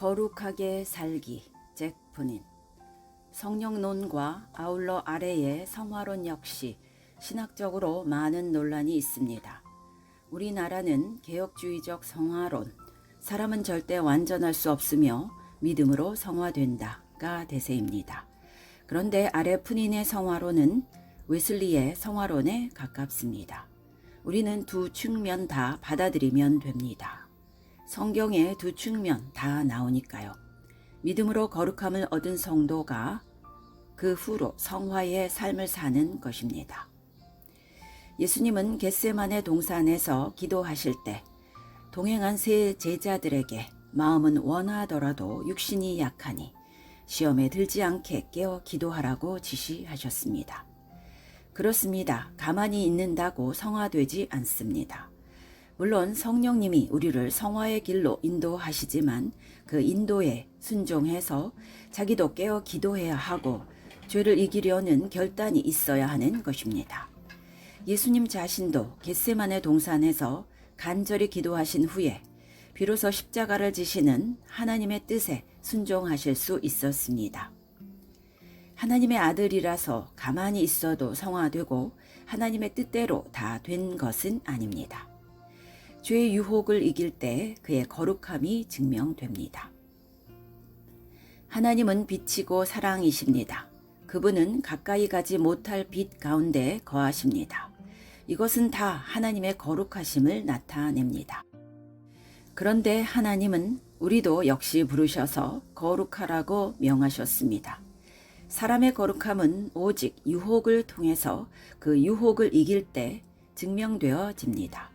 거룩하게 살기 잭 푸닌. 성령론과 아울러 아래의 성화론 역시 신학적으로 많은 논란이 있습니다. 우리나라는 개혁주의적 성화론, 사람은 절대 완전할 수 없으며 믿음으로 성화된다가 대세입니다. 그런데 아래 푸닌의 성화론은 웨슬리의 성화론에 가깝습니다. 우리는 두 측면 다 받아들이면 됩니다. 성경에 두 측면 다 나오니까요. 믿음으로 거룩함을 얻은 성도가 그 후로 성화의 삶을 사는 것입니다. 예수님은 겟세마네 동산에서 기도하실 때 동행한 세 제자들에게 마음은 원하더라도 육신이 약하니 시험에 들지 않게 깨어 기도하라고 지시하셨습니다. 그렇습니다. 가만히 있는다고 성화되지 않습니다. 물론 성령님이 우리를 성화의 길로 인도하시지만 그 인도에 순종해서 자기도 깨어 기도해야 하고 죄를 이기려는 결단이 있어야 하는 것입니다. 예수님 자신도 겟세마네 동산에서 간절히 기도하신 후에 비로소 십자가를 지시는 하나님의 뜻에 순종하실 수 있었습니다. 하나님의 아들이라서 가만히 있어도 성화되고 하나님의 뜻대로 다 된 것은 아닙니다. 죄의 유혹을 이길 때 그의 거룩함이 증명됩니다. 하나님은 빛이고 사랑이십니다. 그분은 가까이 가지 못할 빛 가운데 거하십니다. 이것은 다 하나님의 거룩하심을 나타냅니다. 그런데 하나님은 우리도 역시 부르셔서 거룩하라고 명하셨습니다. 사람의 거룩함은 오직 유혹을 통해서 그 유혹을 이길 때 증명되어집니다.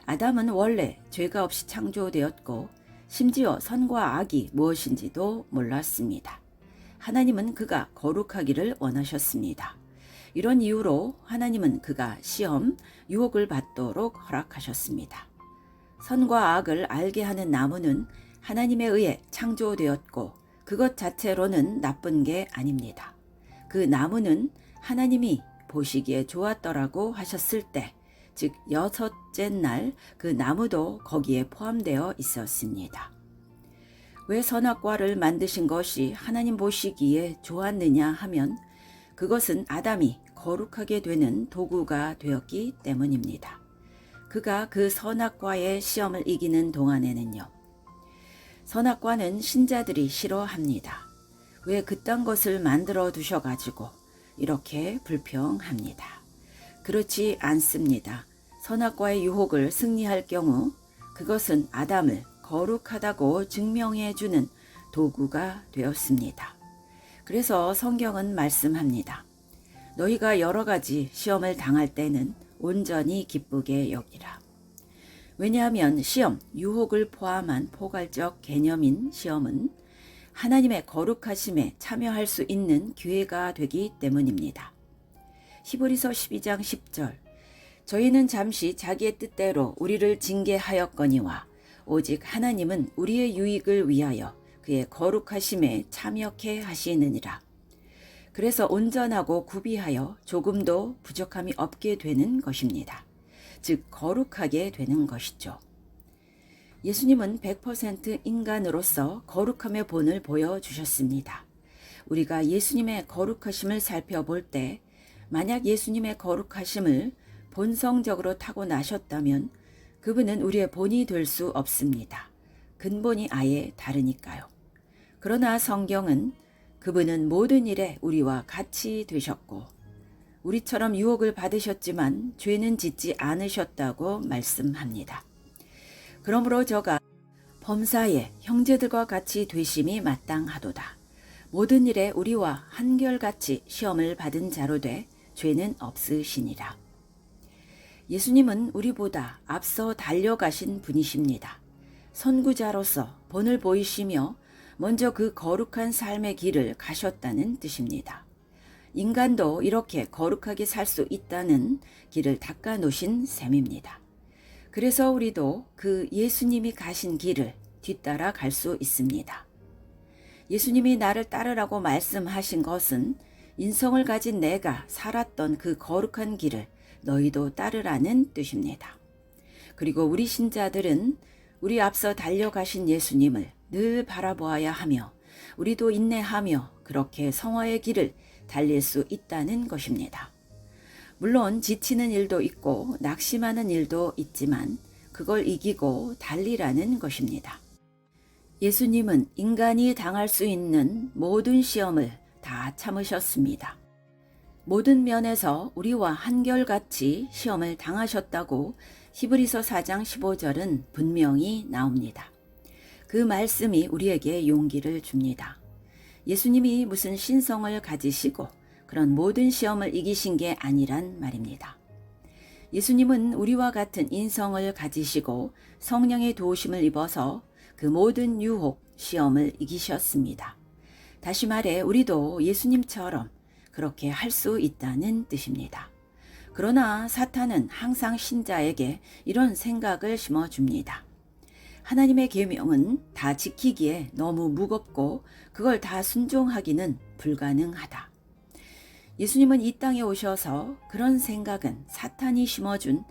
아담은 원래 죄가 없이 창조되었고 심지어 선과 악이 무엇인지도 몰랐습니다. 하나님은 그가 거룩하기를 원하셨습니다. 이런 이유로 하나님은 그가 시험, 유혹을 받도록 허락하셨습니다. 선과 악을 알게 하는 나무는 하나님에 의해 창조되었고 그것 자체로는 나쁜 게 아닙니다. 그 나무는 하나님이 보시기에 좋았더라고 하셨을 때, 즉 여섯째 날 그 나무도 거기에 포함되어 있었습니다. 왜 선악과를 만드신 것이 하나님 보시기에 좋았느냐 하면 그것은 아담이 거룩하게 되는 도구가 되었기 때문입니다. 그가 그 선악과의 시험을 이기는 동안에는요. 선악과는 신자들이 싫어합니다. 왜 그딴 것을 만들어 두셔가지고 이렇게 불평합니다. 그렇지 않습니다. 선악과의 유혹을 승리할 경우 그것은 아담을 거룩하다고 증명해주는 도구가 되었습니다. 그래서 성경은 말씀합니다. 너희가 여러 가지 시험을 당할 때는 온전히 기쁘게 여기라. 왜냐하면 시험, 유혹을 포함한 포괄적 개념인 시험은 하나님의 거룩하심에 참여할 수 있는 기회가 되기 때문입니다. 히브리서 12장 10절 저희는 잠시 자기의 뜻대로 우리를 징계하였거니와 오직 하나님은 우리의 유익을 위하여 그의 거룩하심에 참여케 하시느니라. 그래서 온전하고 구비하여 조금도 부족함이 없게 되는 것입니다. 즉 거룩하게 되는 것이죠. 예수님은 100% 인간으로서 거룩함의 본을 보여주셨습니다. 우리가 예수님의 거룩하심을 살펴볼 때 만약 예수님의 거룩하심을 본성적으로 타고나셨다면 그분은 우리의 본이 될 수 없습니다. 근본이 아예 다르니까요. 그러나 성경은 그분은 모든 일에 우리와 같이 되셨고 우리처럼 유혹을 받으셨지만 죄는 짓지 않으셨다고 말씀합니다. 그러므로 저가 범사에 형제들과 같이 되심이 마땅하도다. 모든 일에 우리와 한결같이 시험을 받은 자로 돼 죄는 없으시니라. 예수님은 우리보다 앞서 달려가신 분이십니다. 선구자로서 본을 보이시며 먼저 그 거룩한 삶의 길을 가셨다는 뜻입니다. 인간도 이렇게 거룩하게 살 수 있다는 길을 닦아 놓으신 셈입니다. 그래서 우리도 그 예수님이 가신 길을 뒤따라 갈 수 있습니다. 예수님이 나를 따르라고 말씀하신 것은 인성을 가진 내가 살았던 그 거룩한 길을 너희도 따르라는 뜻입니다. 그리고 우리 신자들은 우리 앞서 달려가신 예수님을 늘 바라보아야 하며 우리도 인내하며 그렇게 성화의 길을 달릴 수 있다는 것입니다. 물론 지치는 일도 있고 낙심하는 일도 있지만 그걸 이기고 달리라는 것입니다. 예수님은 인간이 당할 수 있는 모든 시험을 다 참으셨습니다. 모든 면에서 우리와 한결같이 시험을 당하셨다고 히브리서 4장 15절은 분명히 나옵니다. 그 말씀이 우리에게 용기를 줍니다. 예수님이 무슨 신성을 가지시고 그런 모든 시험을 이기신 게 아니란 말입니다. 예수님은 우리와 같은 인성을 가지시고 성령의 도우심을 입어서 그 모든 유혹, 시험을 이기셨습니다. 다시 말해 우리도 예수님처럼 그렇게 할 수 있다는 뜻입니다. 그러나 사탄은 항상 신자에게 이런 생각을 심어줍니다. 하나님의 계명은 다 지키기에 너무 무겁고 그걸 다 순종하기는 불가능하다. 예수님은 이 땅에 오셔서 그런 생각은 사탄이 심어준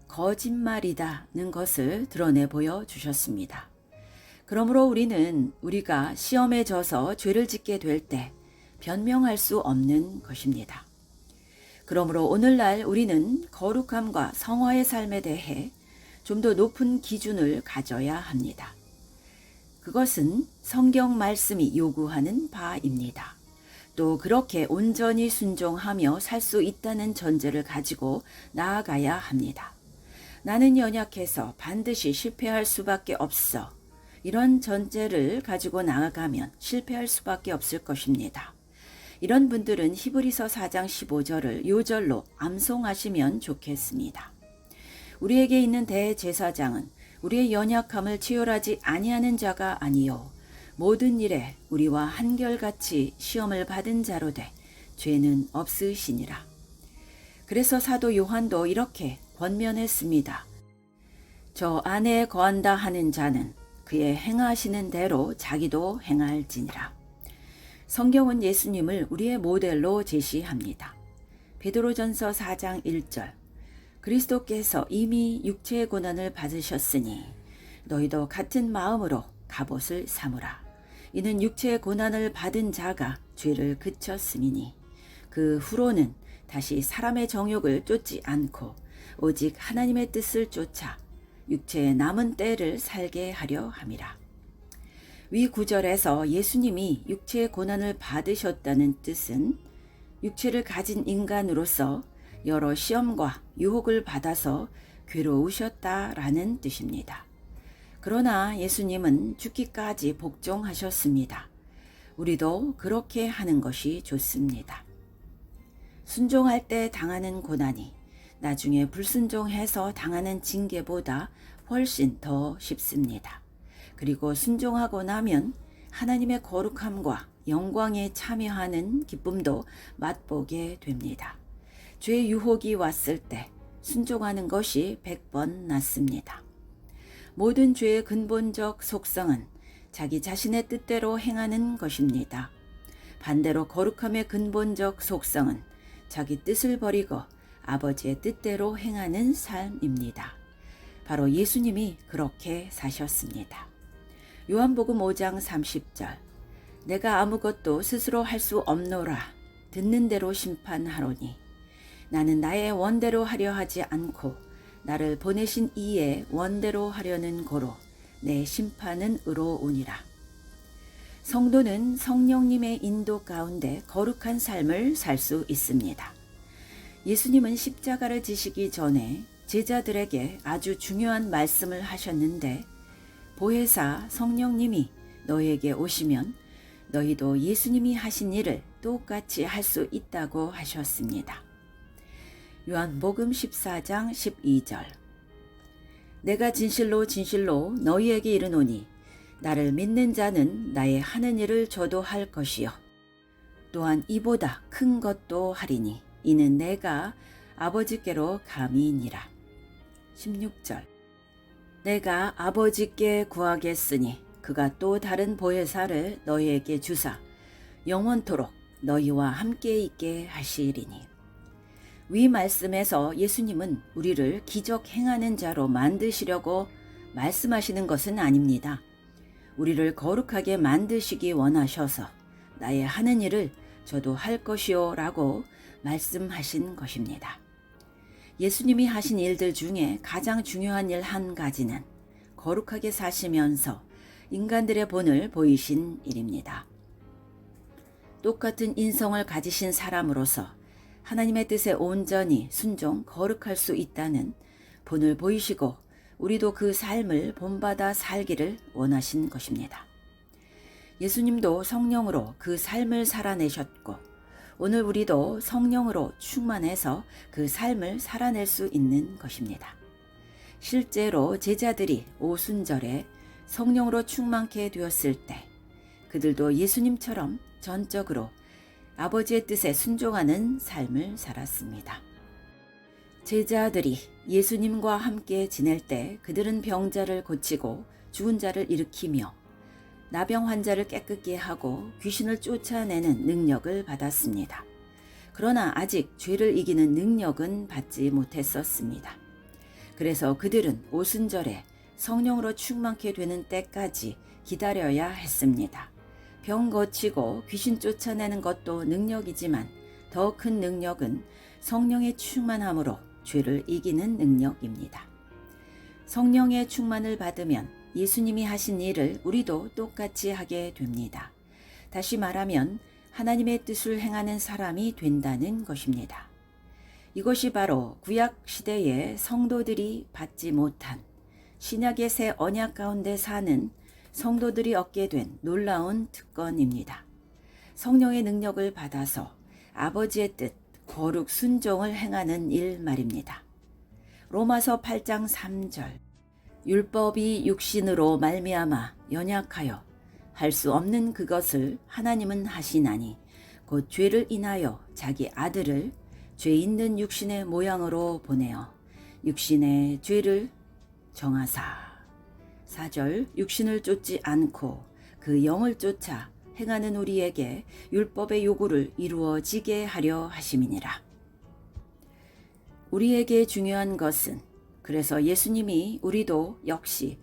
거짓말이다는 것을 드러내 보여주셨습니다. 그러므로 우리는 우리가 시험에 져서 죄를 짓게 될 때 변명할 수 없는 것입니다. 그러므로 오늘날 우리는 거룩함과 성화의 삶에 대해 좀 더 높은 기준을 가져야 합니다. 그것은 성경 말씀이 요구하는 바입니다. 또 그렇게 온전히 순종하며 살 수 있다는 전제를 가지고 나아가야 합니다. 나는 연약해서 반드시 실패할 수밖에 없어. 이런 전제를 가지고 나아가면 실패할 수밖에 없을 것입니다. 이런 분들은 히브리서 4장 15절을 요절로 암송하시면 좋겠습니다. 우리에게 있는 대제사장은 우리의 연약함을 치열하지 아니하는 자가 아니요 모든 일에 우리와 한결같이 시험을 받은 자로 돼 죄는 없으시니라. 그래서 사도 요한도 이렇게 권면했습니다. 저 안에 거한다 하는 자는 그의 행하시는 대로 자기도 행할지니라. 성경은 예수님을 우리의 모델로 제시합니다. 베드로전서 4장 1절 그리스도께서 이미 육체의 고난을 받으셨으니 너희도 같은 마음으로 갑옷을 삼으라. 이는 육체의 고난을 받은 자가 죄를 그쳤음이니 그 후로는 다시 사람의 정욕을 쫓지 않고 오직 하나님의 뜻을 쫓아 육체의 남은 때를 살게 하려 함이라. 위 구절에서 예수님이 육체의 고난을 받으셨다는 뜻은 육체를 가진 인간으로서 여러 시험과 유혹을 받아서 괴로우셨다라는 뜻입니다. 그러나 예수님은 죽기까지 복종하셨습니다. 우리도 그렇게 하는 것이 좋습니다. 순종할 때 당하는 고난이 나중에 불순종해서 당하는 징계보다 훨씬 더 쉽습니다. 그리고 순종하고 나면 하나님의 거룩함과 영광에 참여하는 기쁨도 맛보게 됩니다. 죄의 유혹이 왔을 때 순종하는 것이 100번 낫습니다. 모든 죄의 근본적 속성은 자기 자신의 뜻대로 행하는 것입니다. 반대로 거룩함의 근본적 속성은 자기 뜻을 버리고 아버지의 뜻대로 행하는 삶입니다. 바로 예수님이 그렇게 사셨습니다. 요한복음 5장 30절 내가 아무것도 스스로 할 수 없노라 듣는 대로 심판하노니 나는 나의 원대로 하려 하지 않고 나를 보내신 이의 원대로 하려는 고로 내 심판은 의로우니라. 성도는 성령님의 인도 가운데 거룩한 삶을 살 수 있습니다. 예수님은 십자가를 지시기 전에 제자들에게 아주 중요한 말씀을 하셨는데 보혜사 성령님이 너희에게 오시면 너희도 예수님이 하신 일을 똑같이 할 수 있다고 하셨습니다. 요한복음 14장 12절 내가 진실로 진실로 너희에게 이르노니 나를 믿는 자는 나의 하는 일을 저도 할 것이요 또한 이보다 큰 것도 하리니 이는 내가 아버지께로 감이니라. 16절 내가 아버지께 구하겠으니 그가 또 다른 보혜사를 너희에게 주사 영원토록 너희와 함께 있게 하시리니. 위 말씀에서 예수님은 우리를 기적 행하는 자로 만드시려고 말씀하시는 것은 아닙니다. 우리를 거룩하게 만드시기 원하셔서 나의 하는 일을 저도 할 것이요 라고 말씀하신 것입니다. 예수님이 하신 일들 중에 가장 중요한 일 한 가지는 거룩하게 사시면서 인간들의 본을 보이신 일입니다. 똑같은 인성을 가지신 사람으로서 하나님의 뜻에 온전히 순종, 거룩할 수 있다는 본을 보이시고 우리도 그 삶을 본받아 살기를 원하신 것입니다. 예수님도 성령으로 그 삶을 살아내셨고 오늘 우리도 성령으로 충만해서 그 삶을 살아낼 수 있는 것입니다. 실제로 제자들이 오순절에 성령으로 충만케 되었을 때 그들도 예수님처럼 전적으로 아버지의 뜻에 순종하는 삶을 살았습니다. 제자들이 예수님과 함께 지낼 때 그들은 병자를 고치고 죽은 자를 일으키며 나병 환자를 깨끗게 하고 귀신을 쫓아내는 능력을 받았습니다. 그러나 아직 죄를 이기는 능력은 받지 못했었습니다. 그래서 그들은 오순절에 성령으로 충만케 되는 때까지 기다려야 했습니다. 병 고치고 귀신 쫓아내는 것도 능력이지만 더 큰 능력은 성령의 충만함으로 죄를 이기는 능력입니다. 성령의 충만을 받으면 예수님이 하신 일을 우리도 똑같이 하게 됩니다. 다시 말하면 하나님의 뜻을 행하는 사람이 된다는 것입니다. 이것이 바로 구약 시대의 성도들이 받지 못한 신약의 새 언약 가운데 사는 성도들이 얻게 된 놀라운 특권입니다. 성령의 능력을 받아서 아버지의 뜻, 거룩 순종을 행하는 일 말입니다. 로마서 8장 3절 율법이 육신으로 말미암아 연약하여 할 수 없는 그것을 하나님은 하시나니 곧 죄를 인하여 자기 아들을 죄 있는 육신의 모양으로 보내어 육신의 죄를 정하사 4절 육신을 쫓지 않고 그 영을 쫓아 행하는 우리에게 율법의 요구를 이루어지게 하려 하심이니라. 우리에게 중요한 것은 그래서 예수님이 우리도 역시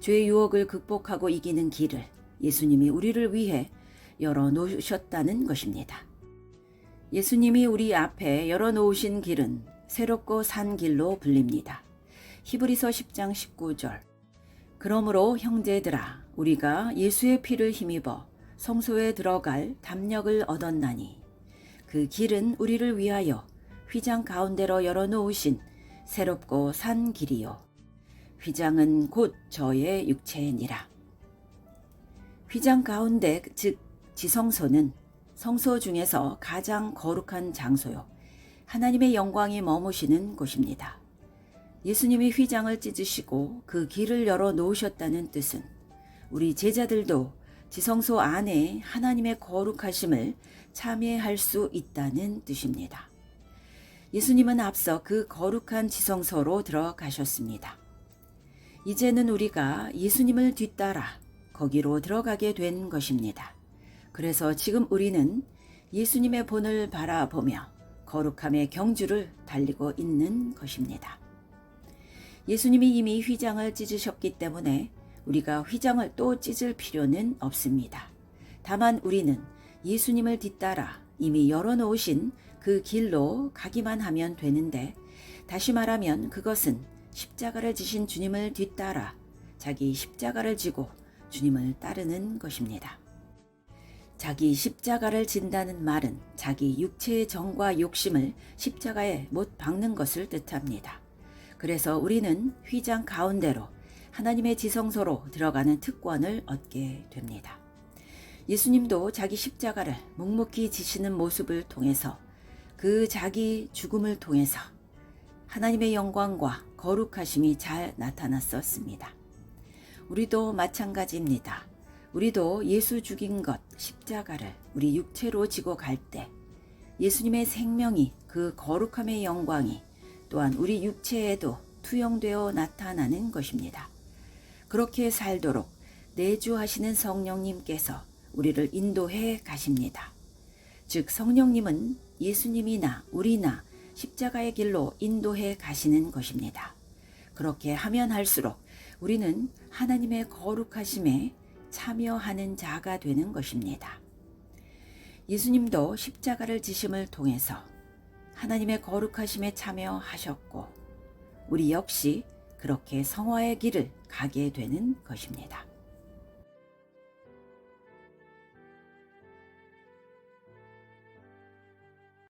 죄의 유혹을 극복하고 이기는 길을 예수님이 우리를 위해 열어놓으셨다는 것입니다. 예수님이 우리 앞에 열어놓으신 길은 새롭고 산 길로 불립니다. 히브리서 10장 19절 그러므로 형제들아 우리가 예수의 피를 힘입어 성소에 들어갈 담력을 얻었나니 그 길은 우리를 위하여 휘장 가운데로 열어놓으신 새롭고 산 길이요 휘장은 곧 저의 육체니라. 휘장 가운데 즉 지성소는 성소 중에서 가장 거룩한 장소요 하나님의 영광이 머무시는 곳입니다. 예수님이 휘장을 찢으시고 그 길을 열어 놓으셨다는 뜻은 우리 제자들도 지성소 안에 하나님의 거룩하심을 참여할 수 있다는 뜻입니다. 예수님은 앞서 그 거룩한 지성소로 들어가셨습니다. 이제는 우리가 예수님을 뒤따라 거기로 들어가게 된 것입니다. 그래서 지금 우리는 예수님의 본을 바라보며 거룩함의 경주를 달리고 있는 것입니다. 예수님이 이미 휘장을 찢으셨기 때문에 우리가 휘장을 또 찢을 필요는 없습니다. 다만 우리는 예수님을 뒤따라 이미 열어놓으신 그 길로 가기만 하면 되는데 다시 말하면 그것은 십자가를 지신 주님을 뒤따라 자기 십자가를 지고 주님을 따르는 것입니다. 자기 십자가를 진다는 말은 자기 육체의 정과 욕심을 십자가에 못 박는 것을 뜻합니다. 그래서 우리는 휘장 가운데로 하나님의 지성소로 들어가는 특권을 얻게 됩니다. 예수님도 자기 십자가를 묵묵히 지시는 모습을 통해서 그 자기 죽음을 통해서 하나님의 영광과 거룩하심이 잘 나타났었습니다. 우리도 마찬가지입니다. 우리도 예수 죽인 것 십자가를 우리 육체로 지고 갈 때 예수님의 생명이 그 거룩함의 영광이 또한 우리 육체에도 투영되어 나타나는 것입니다. 그렇게 살도록 내주하시는 성령님께서 우리를 인도해 가십니다. 즉 성령님은 예수님이나 우리나 십자가의 길로 인도해 가시는 것입니다. 그렇게 하면 할수록 우리는 하나님의 거룩하심에 참여하는 자가 되는 것입니다. 예수님도 십자가를 지심을 통해서 하나님의 거룩하심에 참여하셨고 우리 역시 그렇게 성화의 길을 가게 되는 것입니다.